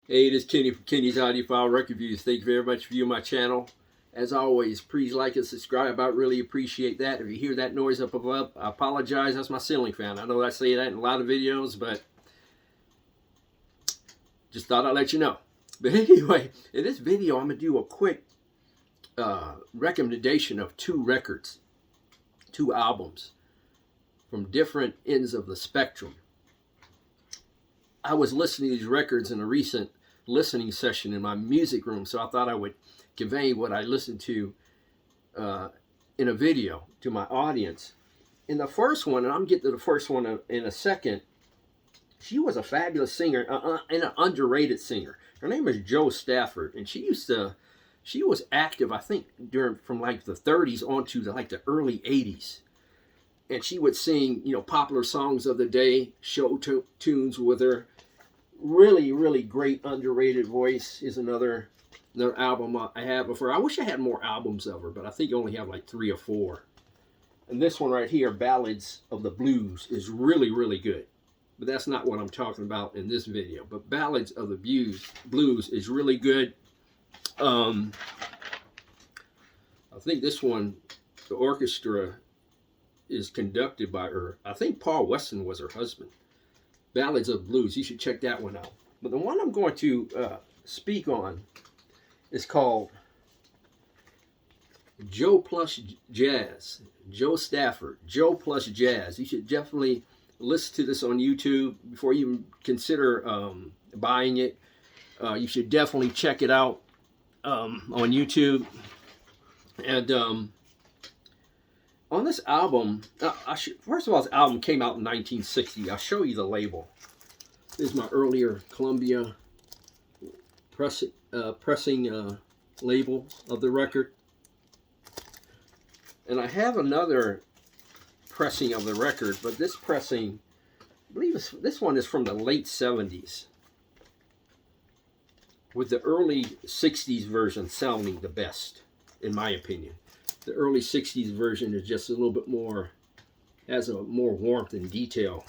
Hey, this is Kenny from Kenny's Audiophile Record Reviews. Thank you very much for viewing my channel. As always, please like and subscribe. I really appreciate that. If you hear that noise up above, I apologize. That's my ceiling fan. I know I say that in a lot of videos, but just thought I'd let you know. But anyway, in this video, I'm going to do a quick recommendation of two records, two albums from different ends of the spectrum. I was listening to these records in a recent listening session in my music room, so I thought I would convey what I listened to in a video to my audience. In the first one, and I'm getting to the first one in a second, she was a fabulous singer and an underrated singer. Her name is Jo Stafford, and she was active, I think, from like the 30s on to the early 80s. And she would sing, popular songs of the day, show tunes with her. Really, really great underrated voice. Is another album I have of her. I wish I had more albums of her, but I think I only have like 3 or 4. And this one right here, Ballads of the Blues, is really, really good. But that's not what I'm talking about in this video. But Ballads of the Blues is really good. I think this one, the orchestra is conducted by her. I think Paul Weston was her husband. Ballads of Blues, you should check that one out. But the one I'm going to speak on is called Jo Plus Jazz. Jo Stafford, Jo Plus Jazz. You should definitely listen to this on YouTube before you consider buying it. You should definitely check it out on YouTube. And on this album, first of all, this album came out in 1960. I'll show you the label. This is my earlier Columbia pressing label of the record. And I have another pressing of the record, but this pressing, I believe this one is from the late 70s, with the early 60s version sounding the best, in my opinion. The early 60s version is just a little bit more, has a more warmth and detail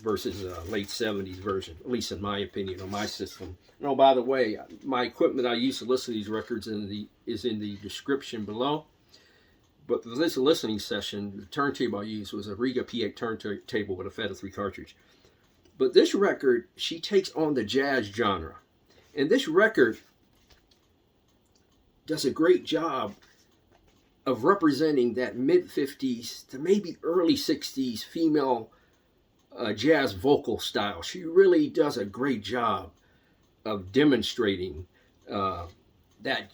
versus late 70s version, at least in my opinion, on my system. Oh, by the way, my equipment I use to listen to these records is in the description below. But for this listening session, the turntable I used was a Rega P8 turntable with a Apheta 3 cartridge. But this record, she takes on the jazz genre. And this record does a great job of representing that mid-50s to maybe early 60s female jazz vocal style. She really does a great job of demonstrating that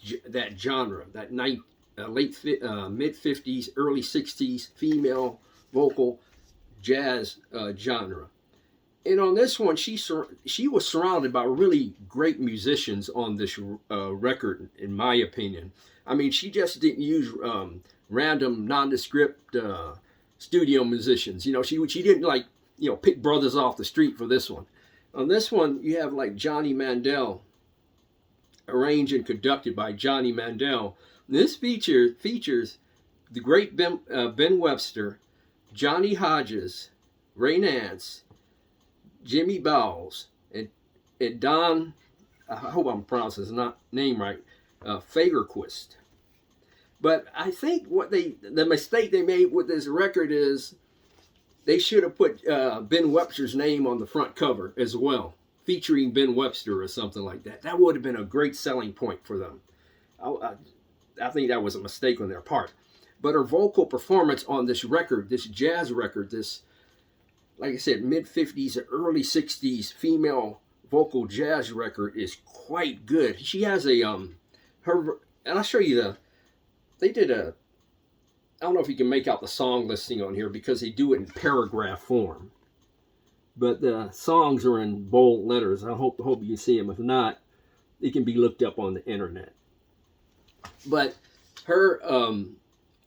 genre, that late mid-50s, early 60s female vocal jazz genre. And on this one, she was surrounded by really great musicians on this record, in my opinion. I mean, she just didn't use random, nondescript studio musicians. She didn't pick brothers off the street for this one. On this one, you have like Johnny Mandel, arranged and conducted by Johnny Mandel. This features the great Ben Webster, Johnny Hodges, Ray Nance, Jimmy Bowles, and Don, I hope I'm pronouncing his name right, Fagerquist. But I think the mistake they made with this record is they should have put Ben Webster's name on the front cover as well, featuring Ben Webster or something like that. That would have been a great selling point for them. I think that was a mistake on their part. But her vocal performance on this record, this jazz record, this, like I said, mid-50s and early 60s female vocal jazz record is quite good. She has and I'll show you they did I don't know if you can make out the song listing on here because they do it in paragraph form. But the songs are in bold letters. I hope you can see them. If not, it can be looked up on the internet. But her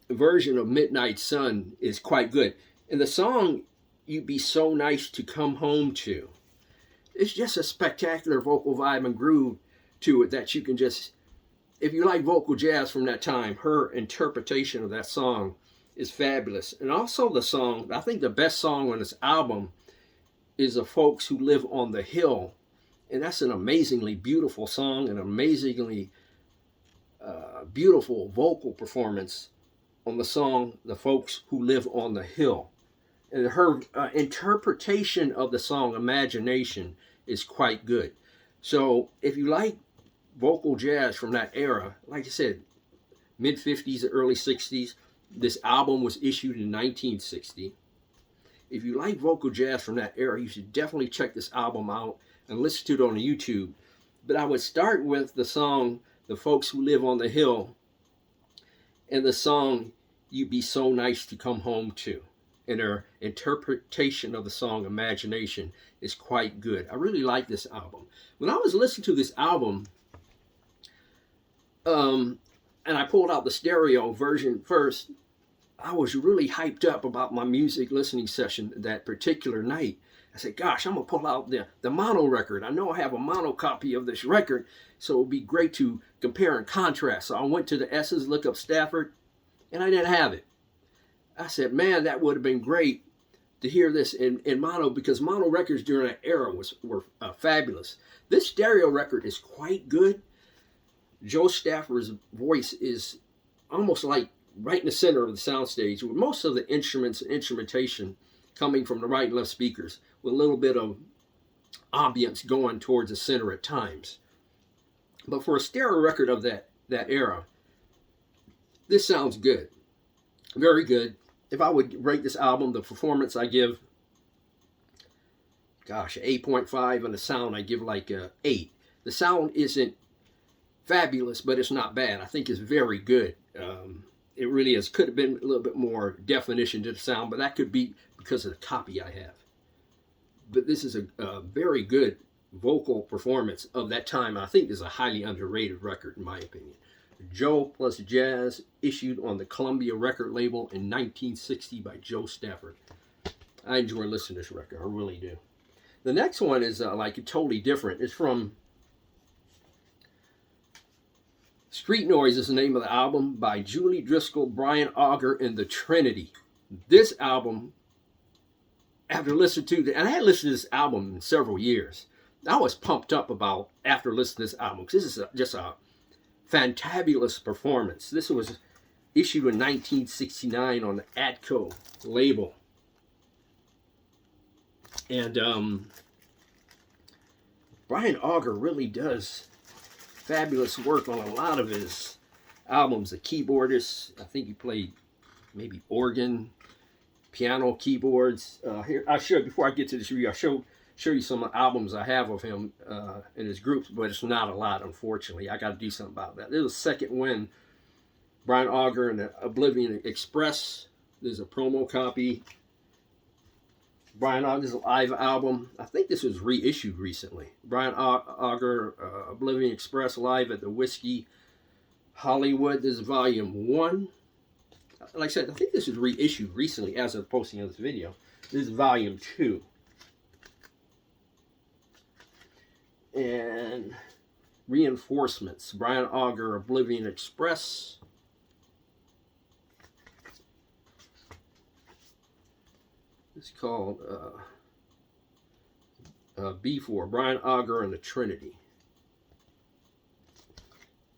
version of Midnight Sun is quite good. And the song, You'd Be So Nice to Come Home To, it's just a spectacular vocal vibe and groove to it that you can just, if you like vocal jazz from that time, her interpretation of that song is fabulous. And also the song, I think the best song on this album is The Folks Who Live on the Hill And that's an amazingly beautiful song, an amazingly beautiful vocal performance on the song The Folks Who Live on the Hill. And her interpretation of the song Imagination is quite good. So if you like vocal jazz from that era, like I said, mid-50s, early 60s, this album was issued in 1960. If you like vocal jazz from that era, you should definitely check this album out and listen to it on YouTube. But I would start with the song The Folks Who Live on the Hill and the song You'd Be So Nice to Come Home To. And their interpretation of the song Imagination is quite good. I really like this album. When I was listening to this album, and I pulled out the stereo version first, I was really hyped up about my music listening session that particular night. I said, gosh, I'm going to pull out the mono record. I know I have a mono copy of this record, so it would be great to compare and contrast. So I went to the S's, looked up Stafford, and I didn't have it. I said, man, that would have been great to hear this in mono, because mono records during that era were fabulous. This stereo record is quite good. Joe Stafford's voice is almost like right in the center of the soundstage, with most of the instruments and instrumentation coming from the right and left speakers, with a little bit of ambience going towards the center at times. But for a stereo record of that era, this sounds good. Very good. If I would rate this album, the performance I give, gosh, 8.5, and the sound I give like 8. The sound isn't fabulous, but it's not bad. I think it's very good. It really is. Could have been a little bit more definition to the sound, but that could be because of the copy I have. But this is a very good vocal performance of that time. I think this is a highly underrated record, in my opinion. Joe Plus Jazz, issued on the Columbia record label in 1960 by Joe Stafford. I enjoy listening to this record. I really do. The next one is like totally different. It's from Street Noise is the name of the album, by Julie Driscoll, Brian Auger, and the Trinity. This album, after listening to, and I had listened to this album in several years, I was pumped up about after listening to this album, because this is just a fantabulous performance. This was issued in 1969 on the Atco label. And Brian Auger really does fabulous work on a lot of his albums. A keyboardist, I think he played maybe organ, piano, keyboards. Here, I show, before I get to this review, I'll show you some albums I have of him in his groups, but it's not a lot, unfortunately. I got to do something about that. There's a second win. Brian Auger and the Oblivion Express. There's a promo copy. Brian Auger's live album. I think this was reissued recently. Brian Auger, Oblivion Express live at the Whiskey Hollywood. This is volume 1. Like I said, I think this was reissued recently as of posting of this video. This is volume 2. And Reinforcements. Brian Auger, Oblivion Express. It's called B4, Brian Auger and the Trinity.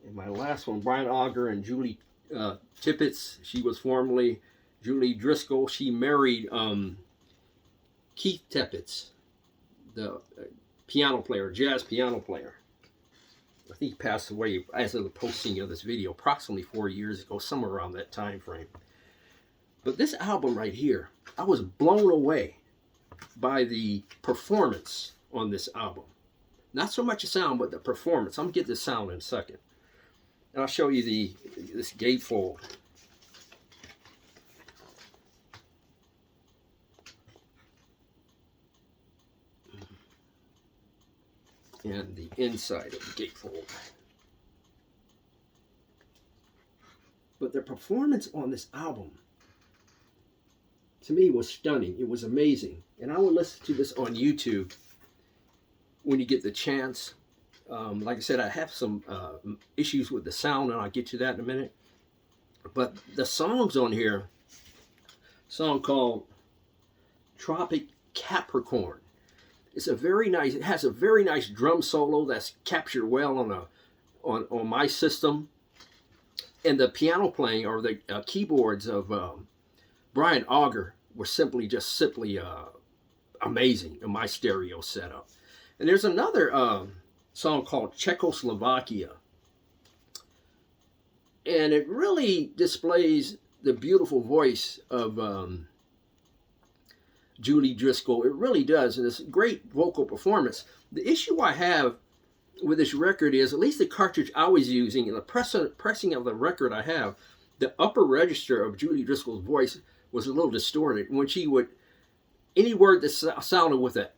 And my last one, Brian Auger and Julie Tippett. She was formerly Julie Driscoll. She married Keith Tippett, the piano player, jazz piano player. I think he passed away as of the posting of this video approximately 4 years ago, somewhere around that time frame. But this album right here, I was blown away by the performance on this album. Not so much the sound, but the performance. I'm going to get the sound in a second. And I'll show you this gatefold. And the inside of the gatefold. But the performance on this album, to me, was stunning. It was amazing. And I will listen to this on YouTube when you get the chance. Like I said, I have some issues with the sound, and I'll get to that in a minute. But the songs on here, a song called Tropic Capricorn. It's a very nice. It has a very nice drum solo that's captured well on my system, and the piano playing or the keyboards of Brian Auger were simply amazing in my stereo setup. And there's another song called Czechoslovakia, and it really displays the beautiful voice of Julie Driscoll. It really does, and it's a great vocal performance. The issue I have with this record is, at least the cartridge I was using and the pressing of the record I have, the upper register of Julie Driscoll's voice was a little distorted. When she would, any word that sounded with a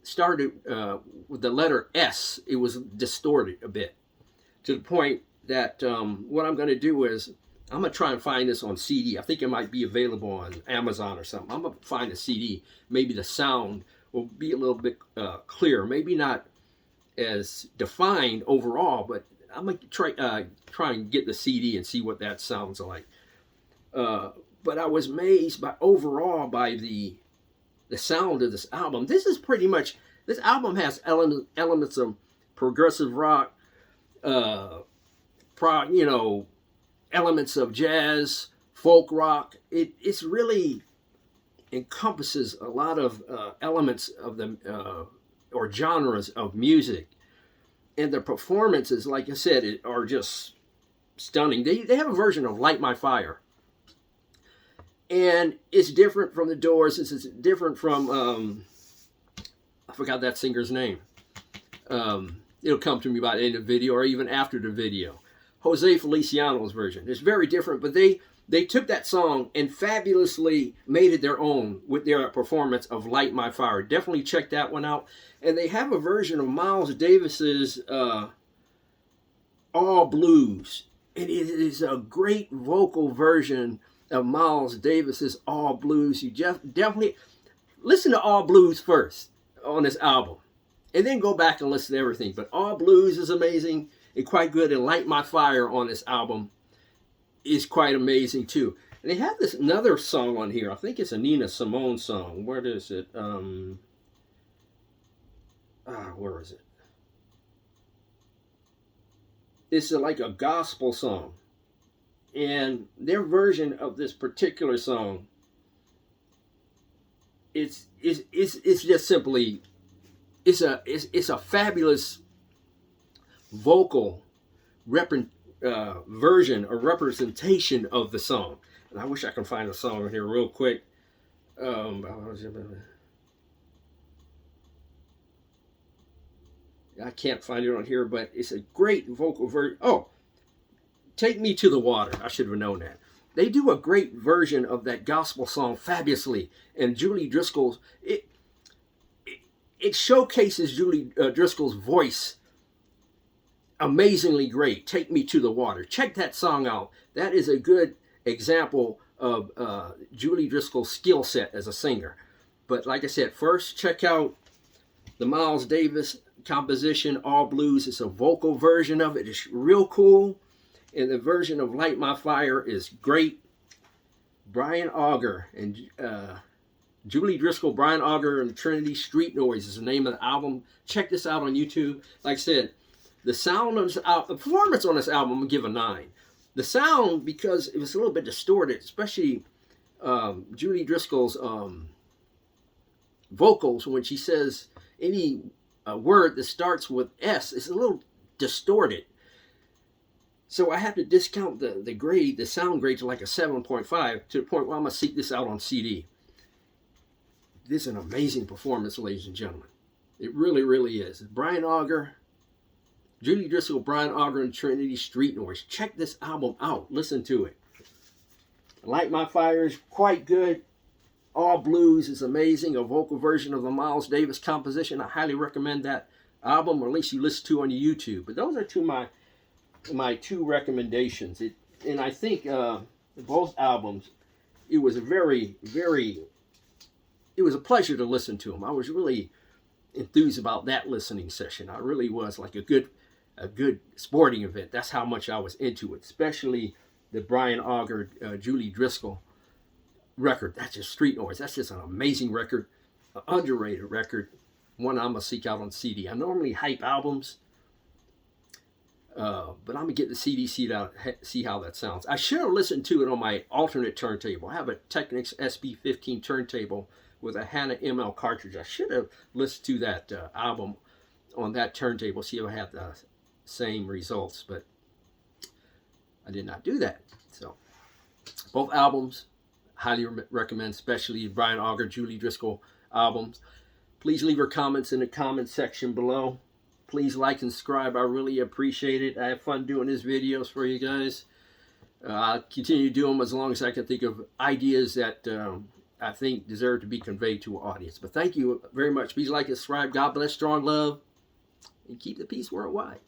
started with the letter S, it was distorted a bit, to the point that what I'm going to do is I'm going to try and find this on CD. I think it might be available on Amazon or something. I'm going to find a CD. Maybe the sound will be a little bit clearer. Maybe not as defined overall, but I'm going to try and get the CD and see what that sounds like. But I was amazed overall by the sound of this album. This is pretty much, this album has elements of progressive rock, elements of jazz, folk rock. It's really encompasses a lot of elements of the or genres of music, and the performances, like I said, are just stunning. They have a version of "Light My Fire," and it's different from the Doors. It's different from I forgot that singer's name. It'll come to me by the end of the video or even after the video. Jose Feliciano's version. It's very different, but they took that song and fabulously made it their own with their performance of Light My Fire. Definitely check that one out. And they have a version of Miles Davis's All Blues. And it is a great vocal version of Miles Davis's All Blues. You definitely listen to All Blues first on this album, and then go back and listen to everything. But All Blues is amazing and quite good, and Light My Fire on this album is quite amazing too. And they have this another song on here. I think it's a Nina Simone song. Where is it? Where is it? It's like a gospel song, and their version of this particular song, it's just simply, it's a fabulous vocal version or representation of the song. And I wish I can find the song here real quick. I can't find it on here, but it's a great vocal version. Oh, Take Me to the Water. I should have known that. They do a great version of that gospel song fabulously. And Julie Driscoll's, it showcases Julie Driscoll's voice amazingly great. Take Me to the Water. Check that song out. That is a good example of Julie Driscoll's skill set as a singer. But like I said, first check out the Miles Davis composition, All Blues. It's a vocal version of it. It's real cool. And the version of Light My Fire is great. Brian Auger and Julie Driscoll, Brian Auger and Trinity Street Noise is the name of the album. Check this out on YouTube. Like I said, the sound of this the performance on this album, I'm going to give a 9. The sound, because it was a little bit distorted, especially Julie Driscoll's vocals, when she says any word that starts with S, it's a little distorted. So I have to discount the grade, the sound grade, to like a 7.5, to the point where I'm going to seek this out on CD. This is an amazing performance, ladies and gentlemen. It really, really is. Brian Auger, Julie Driscoll, Brian Auger, and Trinity Street Noise. Check this album out. Listen to it. Light My Fire is quite good. All Blues is amazing. A vocal version of the Miles Davis composition. I highly recommend that album, or at least you listen to on YouTube. But those are my two recommendations. And I think both albums, it was a very, very, it was a pleasure to listen to them. I was really enthused about that listening session. I really was, like a good sporting event. That's how much I was into it, especially the Brian Auger, Julie Driscoll record. That's just Street Noise. That's just an amazing record, an underrated record. one I'm gonna seek out on CD. I normally hype albums, but I'm gonna get the CD, see how that sounds. I should have listened to it on my alternate turntable. I have a Technics SP-15 turntable with a Hana ML cartridge. I should have listened to that album on that turntable, see if I had the same results, but I did not do that. So both albums, highly recommend, especially Brian Auger, Julie Driscoll albums. Please leave your comments in the comment section below. Please like and subscribe. I really appreciate it. I have fun doing these videos for you guys. I'll continue to do them as long as I can think of ideas that I think deserve to be conveyed to an audience. But thank you very much. Please like and subscribe. God bless, strong love, and keep the peace worldwide.